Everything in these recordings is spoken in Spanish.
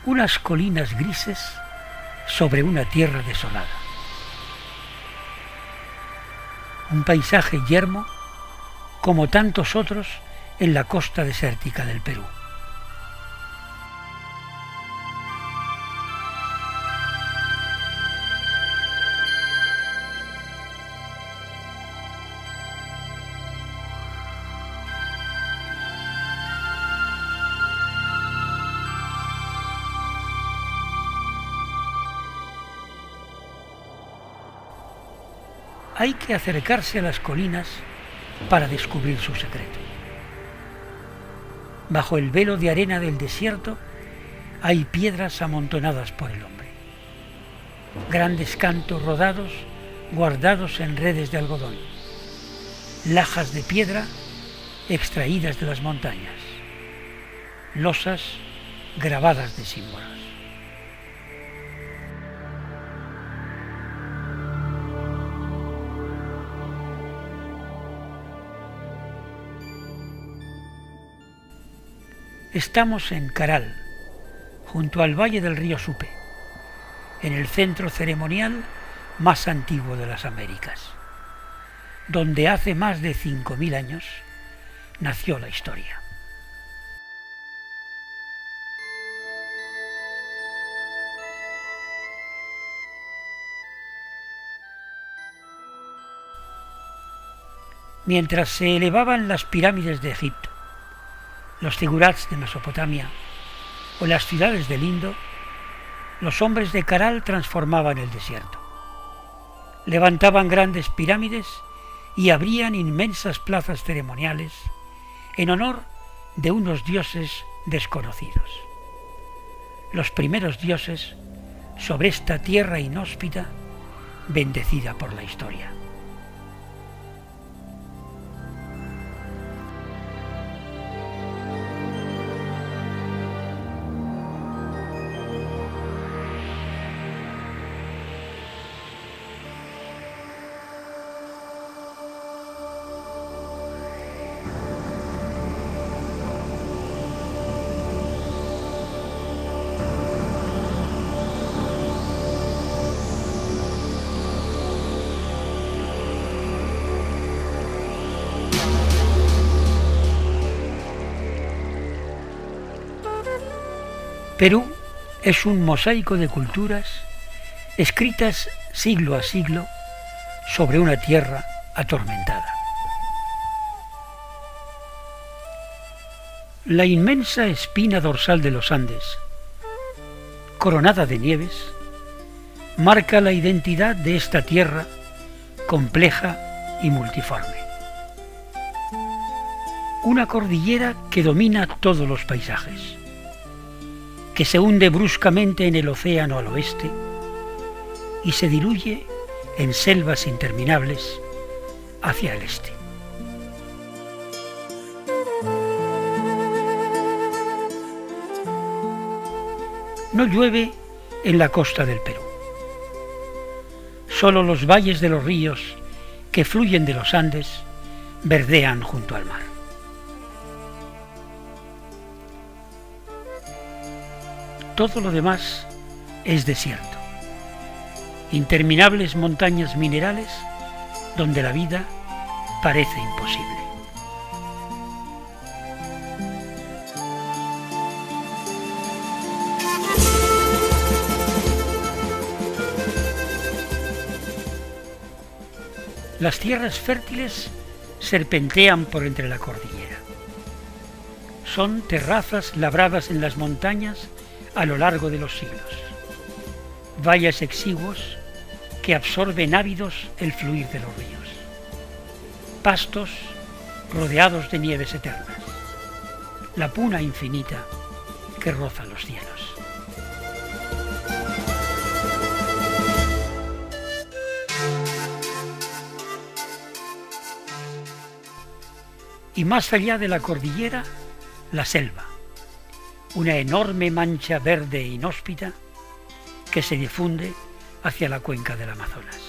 unas colinas grises sobre una tierra desolada. Un paisaje yermo como tantos otros en la costa desértica del Perú. Hay que acercarse a las colinas para descubrir su secreto. Bajo el velo de arena del desierto hay piedras amontonadas por el hombre. Grandes cantos rodados guardados en redes de algodón. Lajas de piedra extraídas de las montañas. Losas grabadas de símbolos. Estamos en Caral, junto al valle del río Supe, en el centro ceremonial más antiguo de las Américas, donde hace más de 5000 años nació la historia. Mientras se elevaban las pirámides de Egipto, los zigurats de Mesopotamia o las ciudades del Indo, los hombres de Caral transformaban el desierto. Levantaban grandes pirámides y abrían inmensas plazas ceremoniales en honor de unos dioses desconocidos. Los primeros dioses sobre esta tierra inhóspita bendecida por la historia. Perú es un mosaico de culturas escritas siglo a siglo sobre una tierra atormentada. La inmensa espina dorsal de los Andes, coronada de nieves, marca la identidad de esta tierra compleja y multiforme. Una cordillera que domina todos los paisajes, que se hunde bruscamente en el océano al oeste y se diluye en selvas interminables hacia el este. No llueve en la costa del Perú. Solo los valles de los ríos que fluyen de los Andes verdean junto al mar. Todo lo demás es desierto, interminables montañas minerales donde la vida parece imposible. Las tierras fértiles serpentean por entre la cordillera. Son terrazas labradas en las montañas a lo largo de los siglos, valles exiguos que absorben ávidos el fluir de los ríos, pastos rodeados de nieves eternas, la puna infinita que roza los cielos. Y más allá de la cordillera, la selva, una enorme mancha verde e inhóspita que se difunde hacia la cuenca del Amazonas.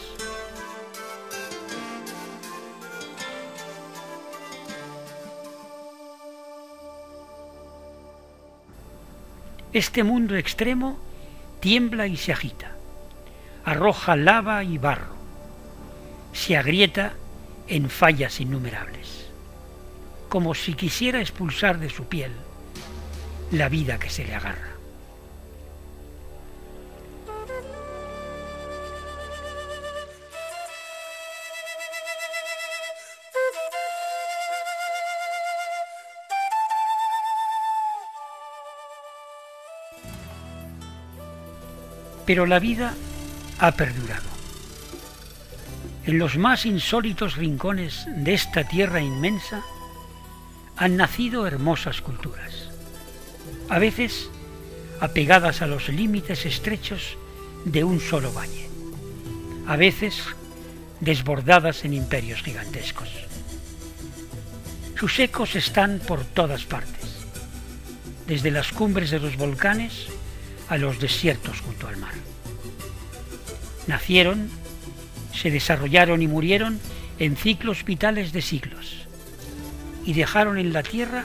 Este mundo extremo tiembla y se agita, arroja lava y barro, se agrieta en fallas innumerables, como si quisiera expulsar de su piel la vida que se le agarra. Pero la vida ha perdurado. En los más insólitos rincones de esta tierra inmensa han nacido hermosas culturas, a veces apegadas a los límites estrechos de un solo valle, a veces desbordadas en imperios gigantescos. Sus ecos están por todas partes, desde las cumbres de los volcanes a los desiertos junto al mar. Nacieron, se desarrollaron y murieron en ciclos vitales de siglos y dejaron en la tierra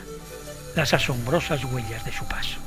las asombrosas huellas de su paso.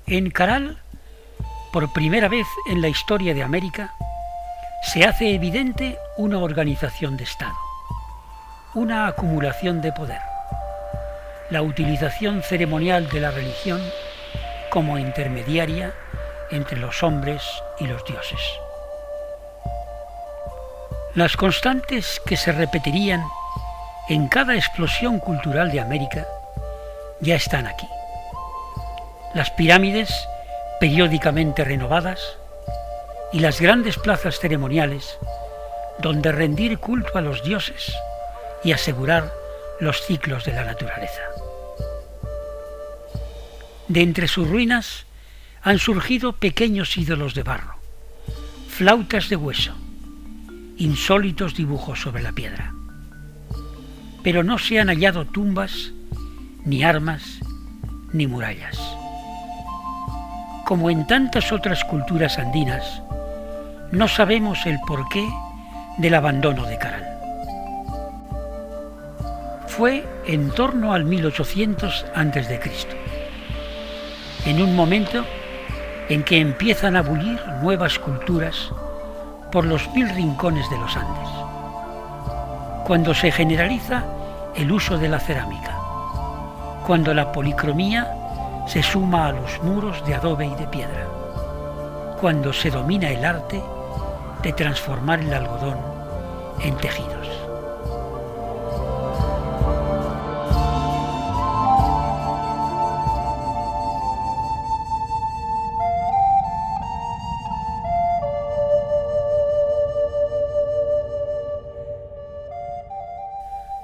En Caral, por primera vez en la historia de América, se hace evidente una organización de Estado, una acumulación de poder, la utilización ceremonial de la religión como intermediaria entre los hombres y los dioses. Las constantes que se repetirían en cada explosión cultural de América ya están aquí. Las pirámides periódicamente renovadas y las grandes plazas ceremoniales donde rendir culto a los dioses y asegurar los ciclos de la naturaleza. De entre sus ruinas han surgido pequeños ídolos de barro, flautas de hueso, insólitos dibujos sobre la piedra. Pero no se han hallado tumbas, ni armas, ni murallas. Como en tantas otras culturas andinas, no sabemos el porqué del abandono de Caral. Fue en torno al 1800 a.C., en un momento en que empiezan a bullir nuevas culturas por los 1000 rincones de los Andes, cuando se generaliza el uso de la cerámica, cuando la policromía se suma a los muros de adobe y de piedra, cuando se domina el arte de transformar el algodón en tejidos.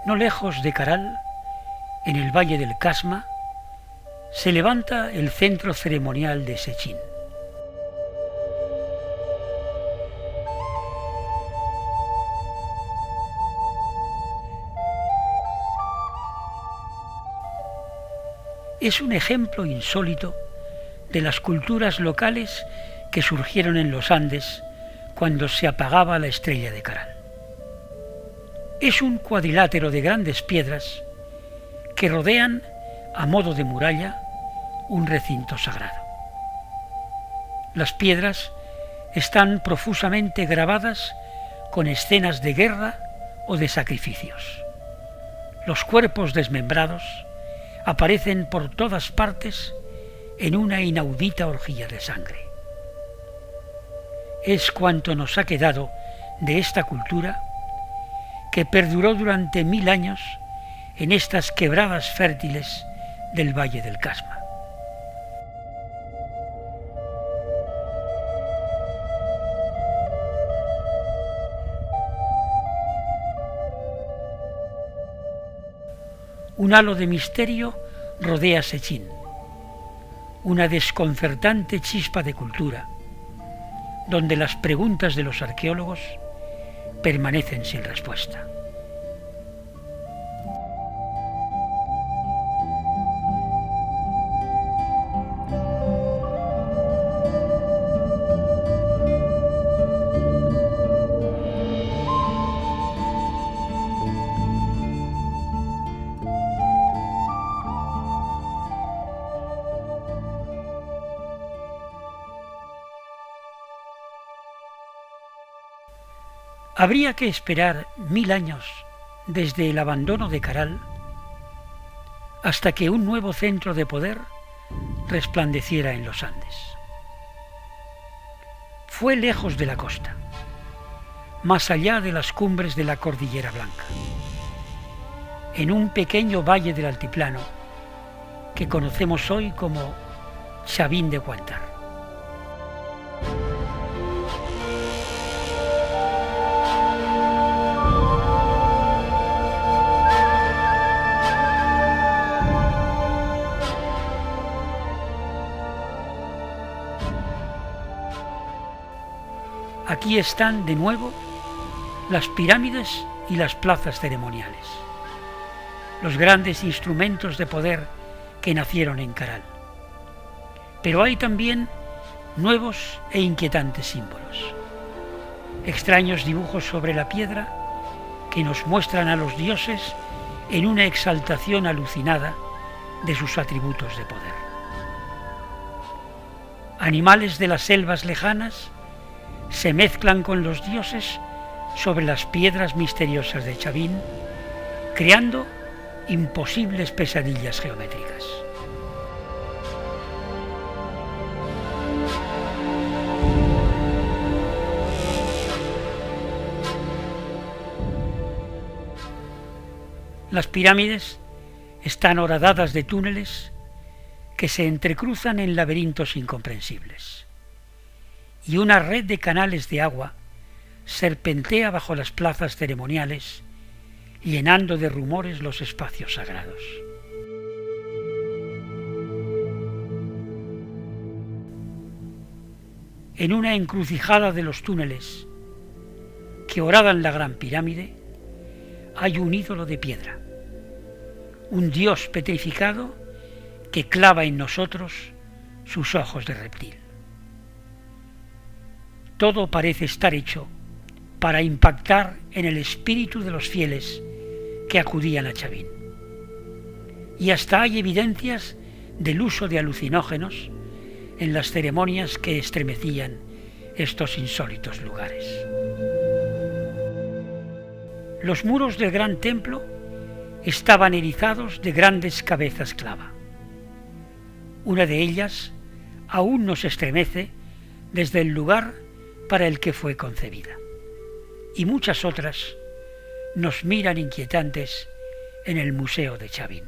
No lejos de Caral, en el valle del Casma, se levanta el centro ceremonial de Sechín. Es un ejemplo insólito de las culturas locales que surgieron en los Andes cuando se apagaba la estrella de Caral. Es un cuadrilátero de grandes piedras que rodean, a modo de muralla, un recinto sagrado. Las piedras están profusamente grabadas con escenas de guerra o de sacrificios. Los cuerpos desmembrados aparecen por todas partes en una inaudita orgía de sangre. Es cuanto nos ha quedado de esta cultura que perduró durante 1000 años en estas quebradas fértiles del Valle del Casma. Un halo de misterio rodea Sechín, una desconcertante chispa de cultura, donde las preguntas de los arqueólogos permanecen sin respuesta. Habría que esperar 1000 años desde el abandono de Caral hasta que un nuevo centro de poder resplandeciera en los Andes. Fue lejos de la costa, más allá de las cumbres de la Cordillera Blanca, en un pequeño valle del altiplano que conocemos hoy como Chavín de Huántar. Aquí están de nuevo las pirámides y las plazas ceremoniales, los grandes instrumentos de poder que nacieron en Caral. Pero hay también nuevos e inquietantes símbolos, extraños dibujos sobre la piedra que nos muestran a los dioses en una exaltación alucinada de sus atributos de poder. Animales de las selvas lejanas se mezclan con los dioses sobre las piedras misteriosas de Chavín, creando imposibles pesadillas geométricas. Las pirámides están horadadas de túneles que se entrecruzan en laberintos incomprensibles, y una red de canales de agua serpentea bajo las plazas ceremoniales, llenando de rumores los espacios sagrados. En una encrucijada de los túneles que horadan la Gran Pirámide hay un ídolo de piedra, un dios petrificado que clava en nosotros sus ojos de reptil. Todo parece estar hecho para impactar en el espíritu de los fieles que acudían a Chavín. Y hasta hay evidencias del uso de alucinógenos en las ceremonias que estremecían estos insólitos lugares. Los muros del gran templo estaban erizados de grandes cabezas clava. Una de ellas aún nos estremece desde el lugar para el que fue concebida, y muchas otras nos miran inquietantes en el Museo de Chavín.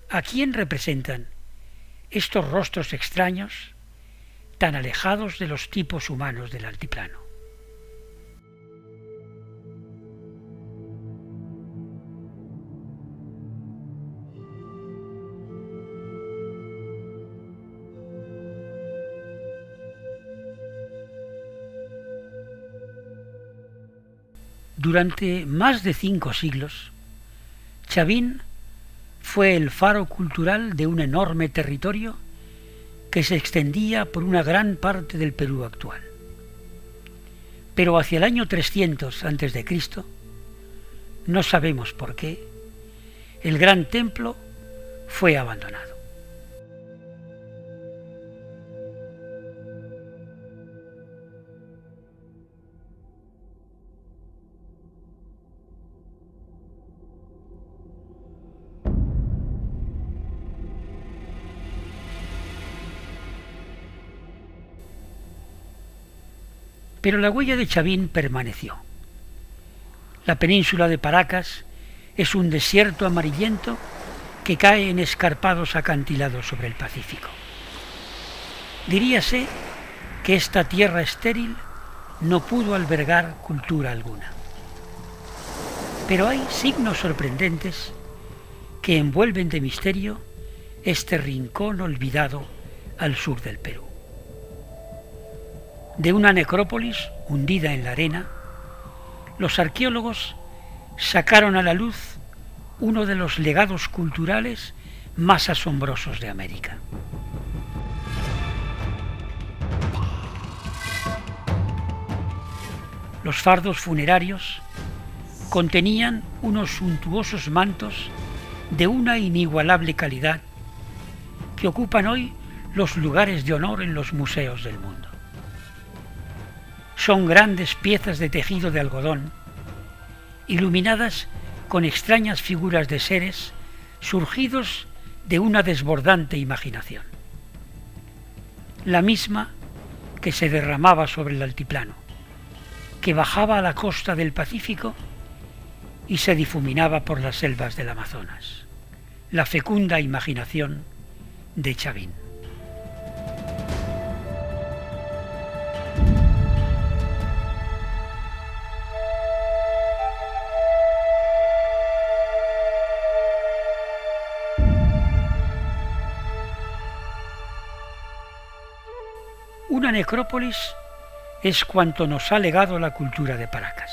¿A quién representan estos rostros extraños tan alejados de los tipos humanos del altiplano? Durante más de 5 siglos, Chavín fue el faro cultural de un enorme territorio que se extendía por una gran parte del Perú actual. Pero hacia el año 300 a.C., no sabemos por qué, el gran templo fue abandonado. Pero la huella de Chavín permaneció. La península de Paracas es un desierto amarillento que cae en escarpados acantilados sobre el Pacífico. Diríase que esta tierra estéril no pudo albergar cultura alguna. Pero hay signos sorprendentes que envuelven de misterio este rincón olvidado al sur del Perú. De una necrópolis hundida en la arena, los arqueólogos sacaron a la luz uno de los legados culturales más asombrosos de América. Los fardos funerarios contenían unos suntuosos mantos de una inigualable calidad que ocupan hoy los lugares de honor en los museos del mundo. Son grandes piezas de tejido de algodón, iluminadas con extrañas figuras de seres surgidos de una desbordante imaginación, la misma que se derramaba sobre el altiplano, que bajaba a la costa del Pacífico y se difuminaba por las selvas del Amazonas, la fecunda imaginación de Chavín. Una necrópolis es cuanto nos ha legado la cultura de Paracas.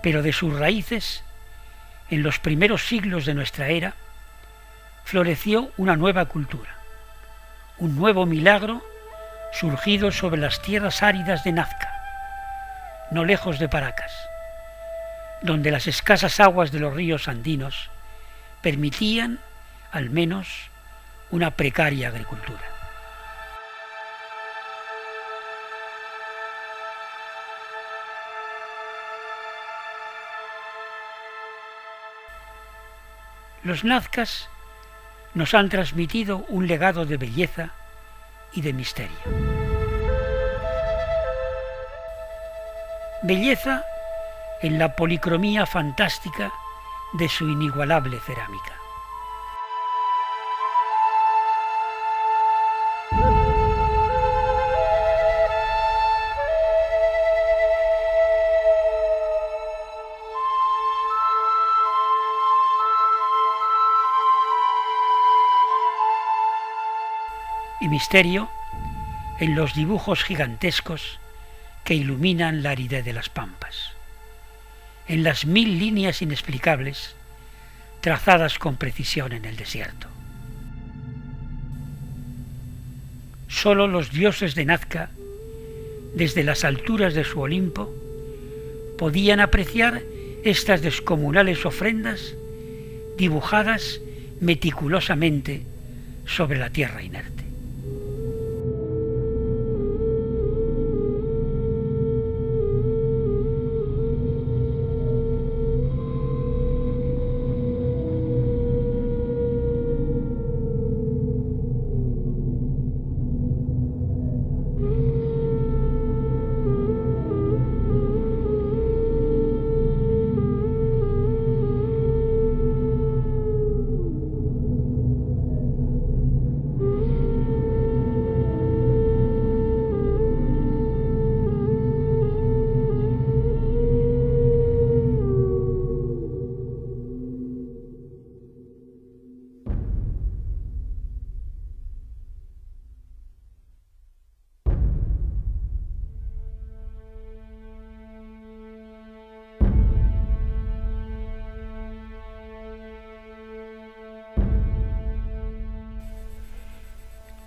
Pero de sus raíces, en los primeros siglos de nuestra era, floreció una nueva cultura, un nuevo milagro surgido sobre las tierras áridas de Nazca, no lejos de Paracas, donde las escasas aguas de los ríos andinos permitían, al menos, una precaria agricultura. Los nazcas nos han transmitido un legado de belleza y de misterio. Belleza en la policromía fantástica de su inigualable cerámica. Y misterio en los dibujos gigantescos que iluminan la aridez de las pampas, en las 1000 líneas inexplicables trazadas con precisión en el desierto. Sólo los dioses de Nazca, desde las alturas de su Olimpo, podían apreciar estas descomunales ofrendas dibujadas meticulosamente sobre la tierra inerte.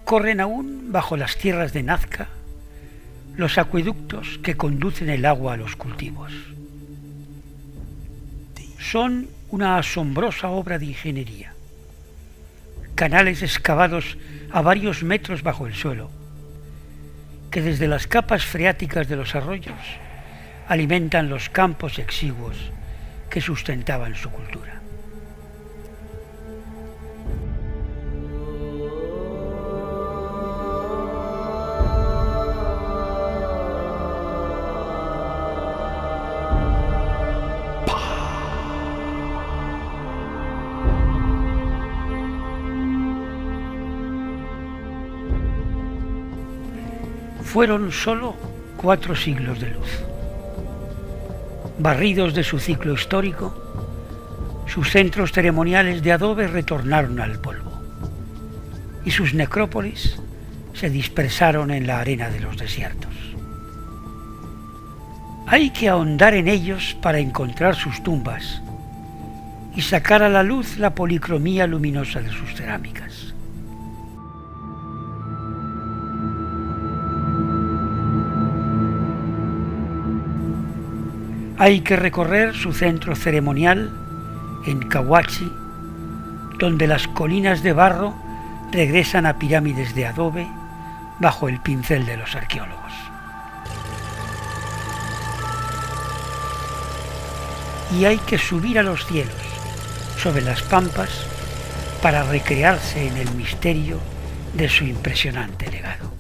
Corren aún bajo las tierras de Nazca los acueductos que conducen el agua a los cultivos. Son una asombrosa obra de ingeniería. Canales excavados a varios metros bajo el suelo, que desde las capas freáticas de los arroyos alimentan los campos exiguos que sustentaban su cultura. Fueron solo 4 siglos de luz. Barridos de su ciclo histórico, sus centros ceremoniales de adobe retornaron al polvo y sus necrópolis se dispersaron en la arena de los desiertos. Hay que ahondar en ellos para encontrar sus tumbas y sacar a la luz la policromía luminosa de sus cerámicas. Hay que recorrer su centro ceremonial en Cahuachi, donde las colinas de barro regresan a pirámides de adobe bajo el pincel de los arqueólogos. Y hay que subir a los cielos, sobre las pampas, para recrearse en el misterio de su impresionante legado.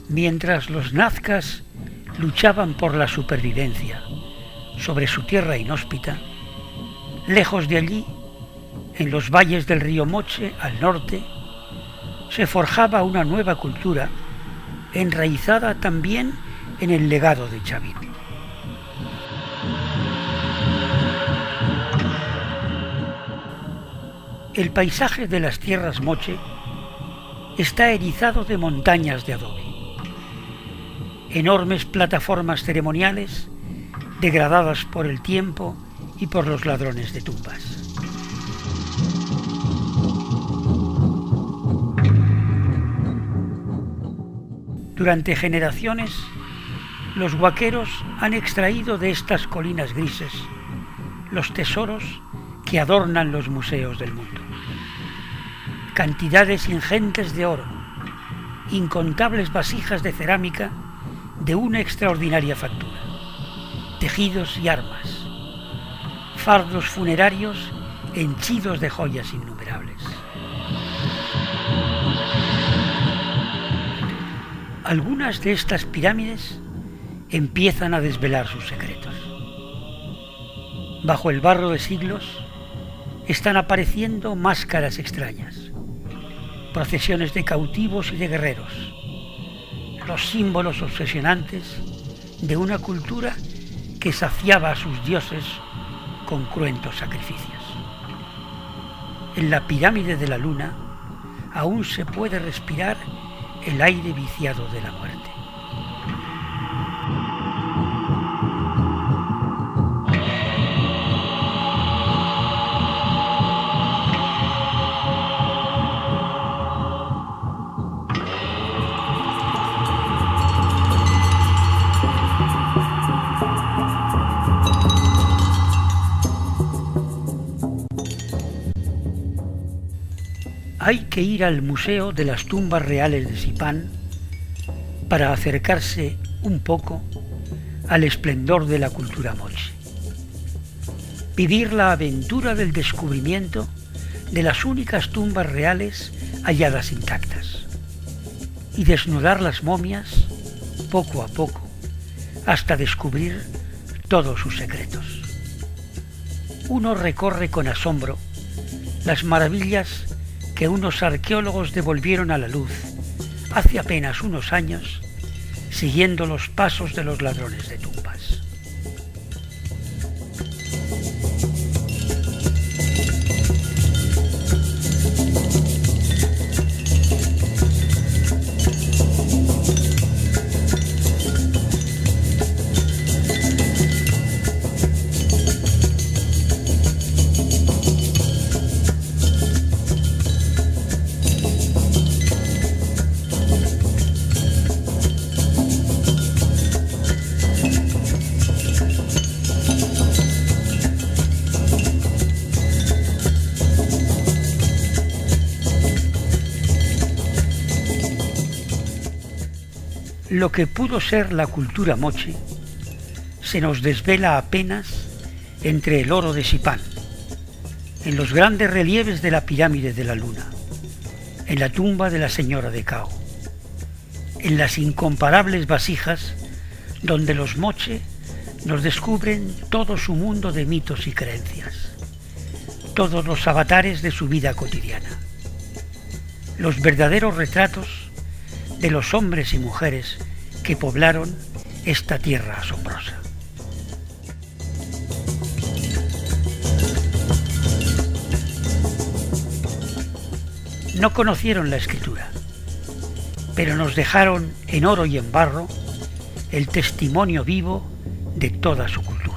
Mientras los nazcas luchaban por la supervivencia sobre su tierra inhóspita, lejos de allí, en los valles del río Moche al norte, se forjaba una nueva cultura enraizada también en el legado de Chaviro. El paisaje de las tierras Moche está erizado de montañas de adobe, enormes plataformas ceremoniales degradadas por el tiempo y por los ladrones de tumbas. Durante generaciones, los huaqueros han extraído de estas colinas grises los tesoros que adornan los museos del mundo. Cantidades ingentes de oro, incontables vasijas de cerámica de una extraordinaria factura, tejidos y armas, fardos funerarios henchidos de joyas innumerables. Algunas de estas pirámides empiezan a desvelar sus secretos. Bajo el barro de siglos están apareciendo máscaras extrañas, procesiones de cautivos y de guerreros, los símbolos obsesionantes de una cultura que saciaba a sus dioses con cruentos sacrificios. En la pirámide de la luna aún se puede respirar el aire viciado de la muerte. Hay que ir al Museo de las Tumbas Reales de Sipán para acercarse un poco al esplendor de la cultura moche. Vivir la aventura del descubrimiento de las únicas tumbas reales halladas intactas y desnudar las momias poco a poco hasta descubrir todos sus secretos. Uno recorre con asombro las maravillas que unos arqueólogos devolvieron a la luz hace apenas unos años, siguiendo los pasos de los ladrones de tumbas. Lo que pudo ser la cultura moche se nos desvela apenas entre el oro de Sipán, en los grandes relieves de la pirámide de la Luna, en la tumba de la Señora de Cao, en las incomparables vasijas donde los moche nos descubren todo su mundo de mitos y creencias, todos los avatares de su vida cotidiana, los verdaderos retratos de los hombres y mujeres que poblaron esta tierra asombrosa. No conocieron la escritura, pero nos dejaron en oro y en barro el testimonio vivo de toda su cultura.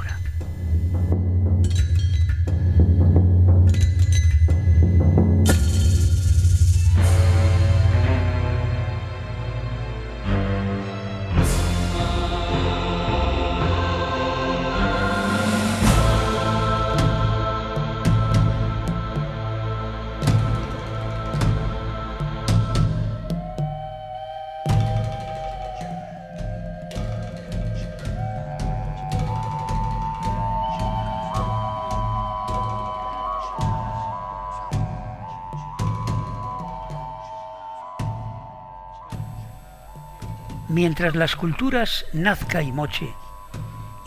Mientras las culturas Nazca y Moche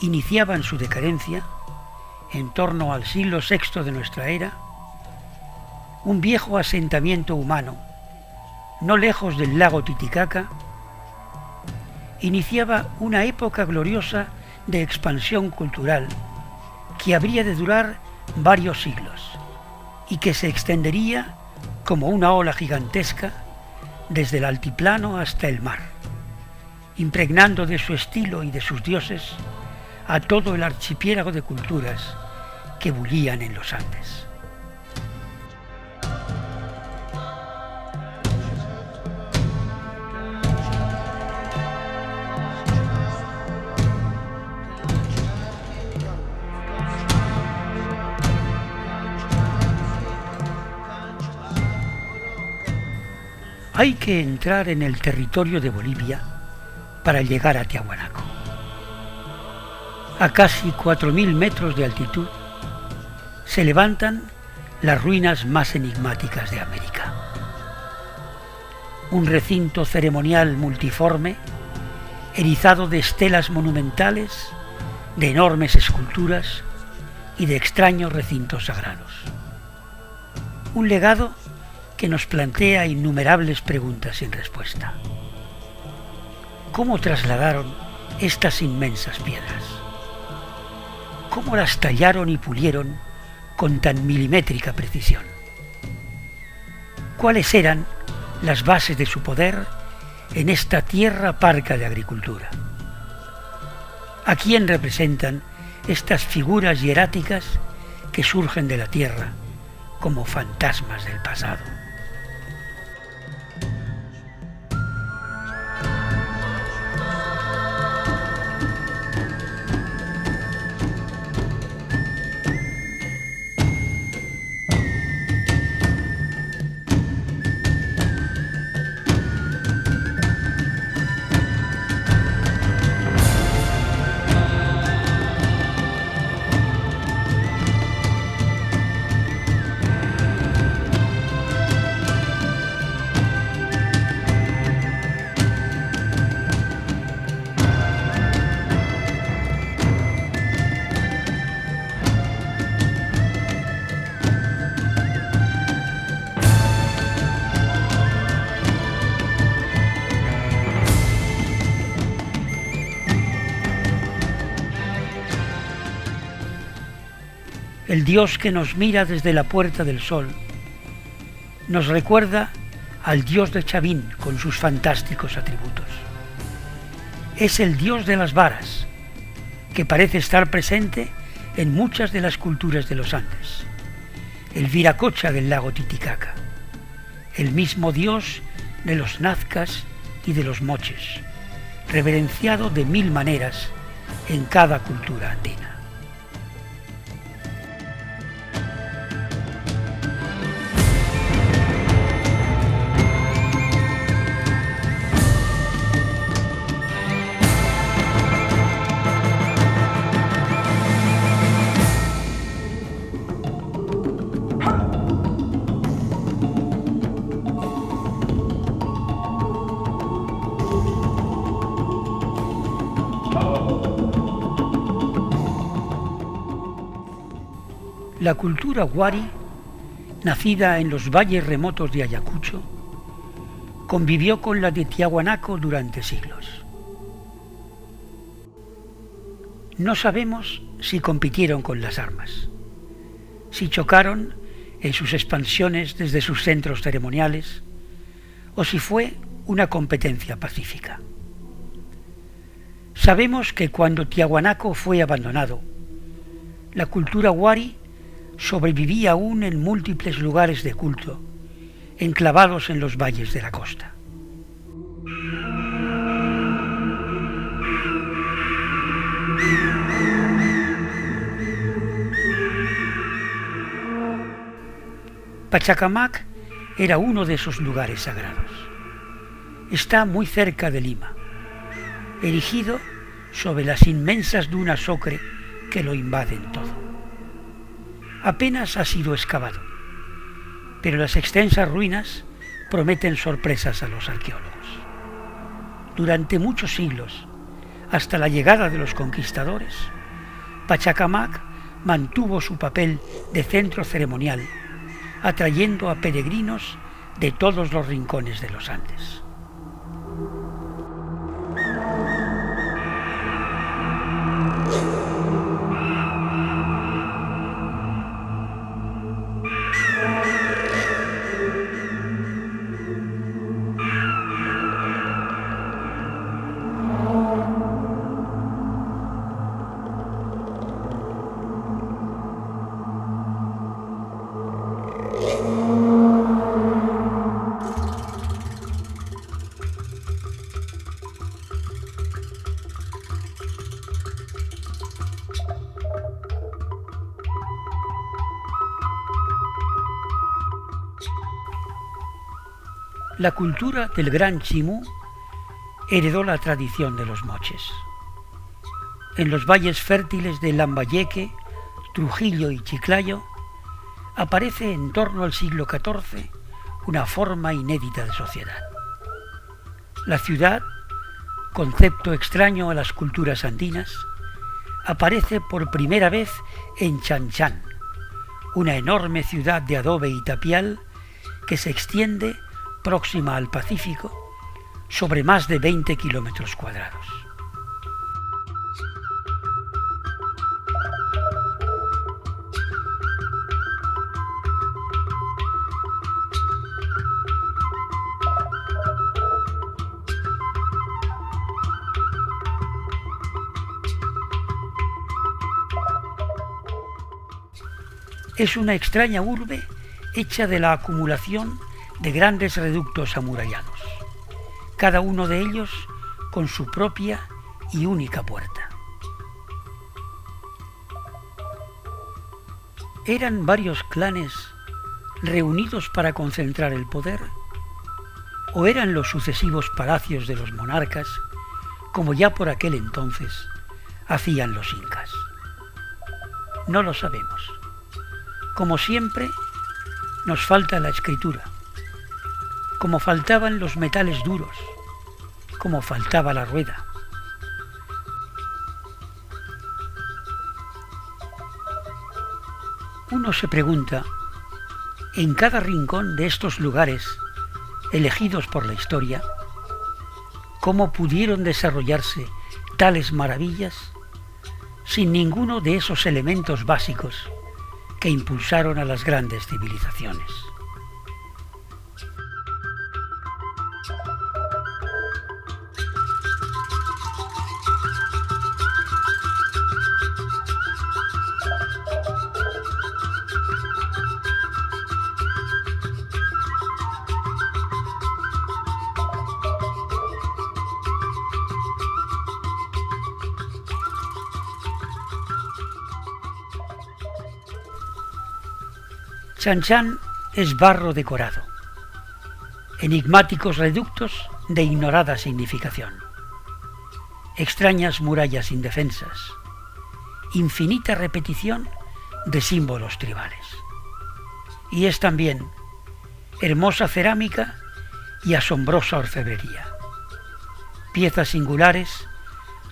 iniciaban su decadencia, en torno al siglo VI de nuestra era, un viejo asentamiento humano, no lejos del lago Titicaca, iniciaba una época gloriosa de expansión cultural que habría de durar varios siglos y que se extendería como una ola gigantesca desde el altiplano hasta el mar, impregnando de su estilo y de sus dioses a todo el archipiélago de culturas que bullían en los Andes. Hay que entrar en el territorio de Bolivia para llegar a Tiahuanaco. A casi 4.000 metros de altitud se levantan las ruinas más enigmáticas de América. Un recinto ceremonial multiforme, erizado de estelas monumentales, de enormes esculturas y de extraños recintos sagrados. Un legado que nos plantea innumerables preguntas sin respuesta. ¿Cómo trasladaron estas inmensas piedras? ¿Cómo las tallaron y pulieron con tan milimétrica precisión? ¿Cuáles eran las bases de su poder en esta tierra parca de agricultura? ¿A quién representan estas figuras hieráticas que surgen de la tierra como fantasmas del pasado? El Dios que nos mira desde la Puerta del Sol nos recuerda al Dios de Chavín con sus fantásticos atributos. Es el Dios de las varas, que parece estar presente en muchas de las culturas de los Andes, el Viracocha del lago Titicaca, el mismo Dios de los nazcas y de los moches, reverenciado de 1000 maneras en cada cultura andina. La cultura Wari, nacida en los valles remotos de Ayacucho, convivió con la de Tiahuanaco durante siglos. No sabemos si compitieron con las armas, si chocaron en sus expansiones desde sus centros ceremoniales, o si fue una competencia pacífica. Sabemos que cuando Tiahuanaco fue abandonado, la cultura Wari sobrevivía aún en múltiples lugares de culto, enclavados en los valles de la costa. Pachacamac era uno de esos lugares sagrados. Está muy cerca de Lima, erigido sobre las inmensas dunas ocre que lo invaden todo. Apenas ha sido excavado, pero las extensas ruinas prometen sorpresas a los arqueólogos. Durante muchos siglos, hasta la llegada de los conquistadores, Pachacamac mantuvo su papel de centro ceremonial, atrayendo a peregrinos de todos los rincones de los Andes. La cultura del Gran Chimú heredó la tradición de los moches. En los valles fértiles de Lambayeque, Trujillo y Chiclayo aparece en torno al siglo XIV una forma inédita de sociedad. La ciudad, concepto extraño a las culturas andinas, aparece por primera vez en Chan-Chan, una enorme ciudad de adobe y tapial que se extiende próxima al Pacífico, sobre más de 20 kilómetros cuadrados. Es una extraña urbe hecha de la acumulación de grandes reductos amurallados, cada uno de ellos con su propia y única puerta. ¿Eran varios clanes reunidos para concentrar el poder? ¿O eran los sucesivos palacios de los monarcas, como ya por aquel entonces hacían los incas? No lo sabemos. Como siempre, nos falta la escritura, como faltaban los metales duros, como faltaba la rueda. Uno se pregunta, en cada rincón de estos lugares elegidos por la historia, ¿cómo pudieron desarrollarse tales maravillas sin ninguno de esos elementos básicos que impulsaron a las grandes civilizaciones? Chan-Chan es barro decorado, enigmáticos reductos de ignorada significación, extrañas murallas indefensas, infinita repetición de símbolos tribales. Y es también hermosa cerámica y asombrosa orfebrería, piezas singulares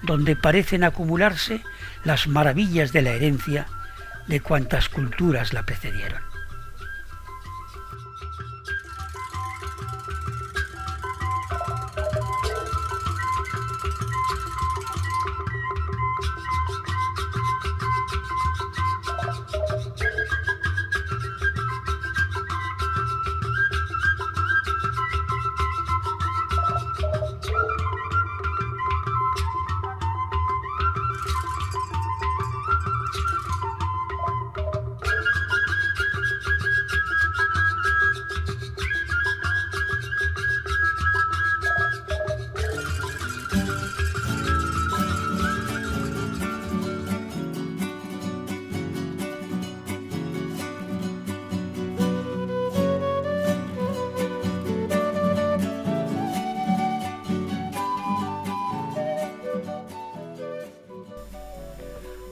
donde parecen acumularse las maravillas de la herencia de cuantas culturas la precedieron.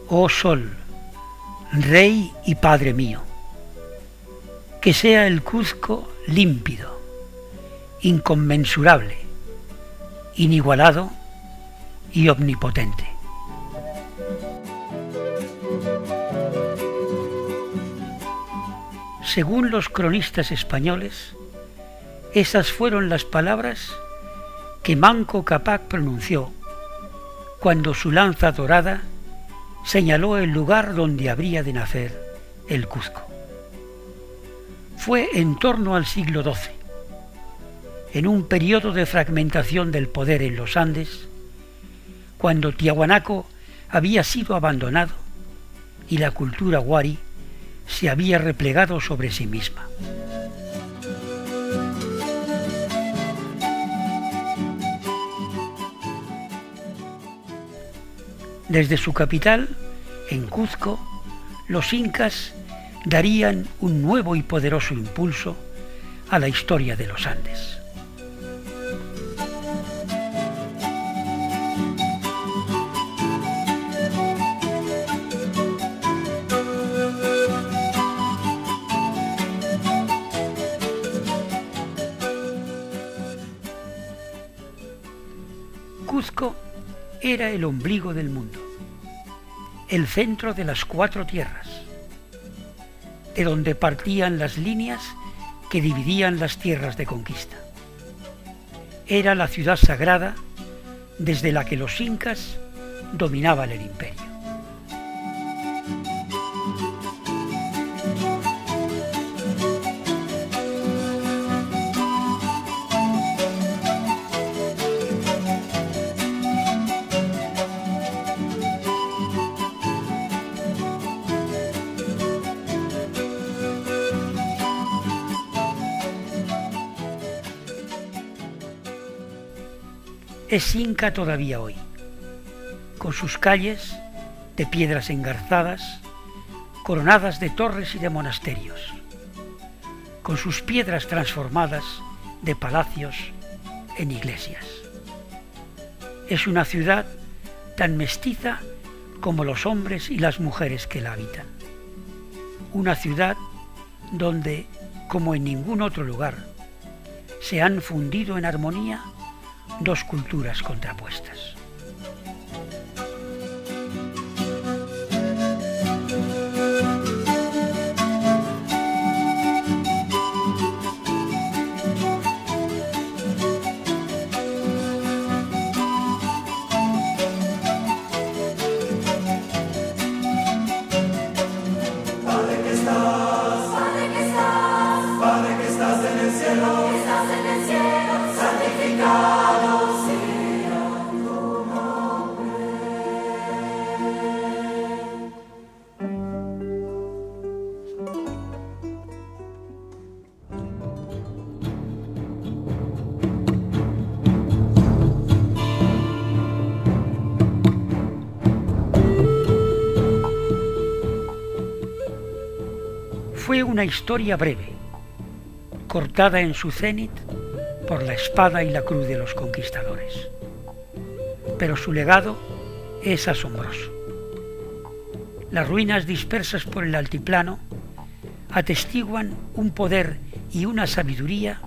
Oh Sol, Rey y Padre mío, que sea el Cuzco límpido, inconmensurable, inigualado y omnipotente. Según los cronistas españoles, esas fueron las palabras que Manco Cápac pronunció cuando su lanza dorada señaló el lugar donde habría de nacer el Cuzco. Fue en torno al siglo XII, en un periodo de fragmentación del poder en los Andes, cuando Tiahuanaco había sido abandonado y la cultura huari se había replegado sobre sí misma. Desde su capital, en Cuzco, los incas darían un nuevo y poderoso impulso a la historia de los Andes. Cuzco era el ombligo del mundo, el centro de las 4 tierras, de donde partían las líneas que dividían las tierras de conquista. Era la ciudad sagrada desde la que los incas dominaban el imperio. Es inca todavía hoy, con sus calles de piedras engarzadas, coronadas de torres y de monasterios, con sus piedras transformadas de palacios en iglesias. Es una ciudad tan mestiza como los hombres y las mujeres que la habitan. Una ciudad donde, como en ningún otro lugar, se han fundido en armonía 2 culturas contrapuestas. Padre que estás en el cielo, santificado sea tu nombre. Fue una historia breve, cortada en su cenit por la espada y la cruz de los conquistadores. Pero su legado es asombroso. Las ruinas dispersas por el altiplano atestiguan un poder y una sabiduría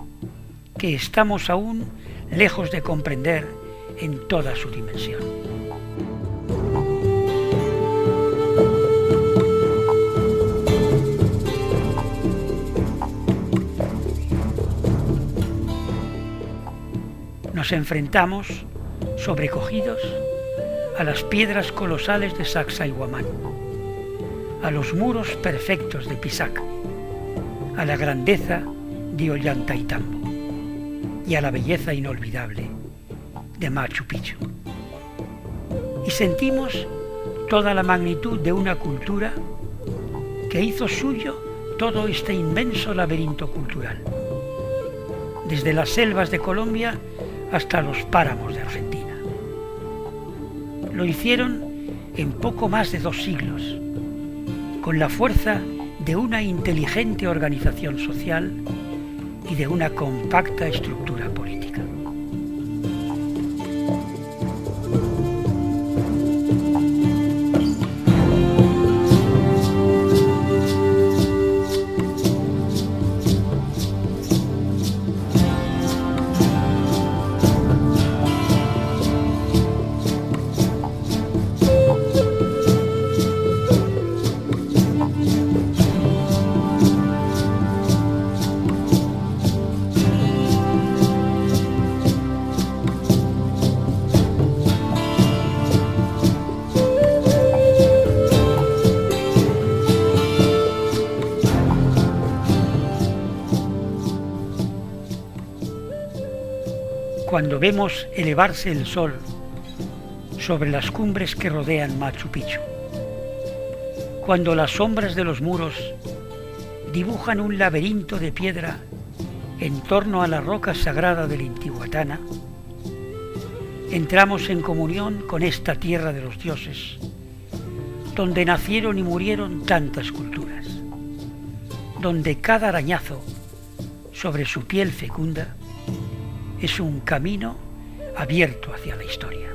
que estamos aún lejos de comprender en toda su dimensión. Nos enfrentamos, sobrecogidos, a las piedras colosales de Sacsayhuamán, a los muros perfectos de Pisac, a la grandeza de Ollantaytambo y a la belleza inolvidable de Machu Picchu. Y sentimos toda la magnitud de una cultura que hizo suyo todo este inmenso laberinto cultural, desde las selvas de Colombia hasta los páramos de Argentina. Lo hicieron en poco más de 2 siglos, con la fuerza de una inteligente organización social y de una compacta estructura política. Cuando vemos elevarse el sol sobre las cumbres que rodean Machu Picchu, cuando las sombras de los muros dibujan un laberinto de piedra en torno a la roca sagrada del Intihuatana, entramos en comunión con esta tierra de los dioses, donde nacieron y murieron tantas culturas, donde cada arañazo sobre su piel fecunda es un camino abierto hacia la historia.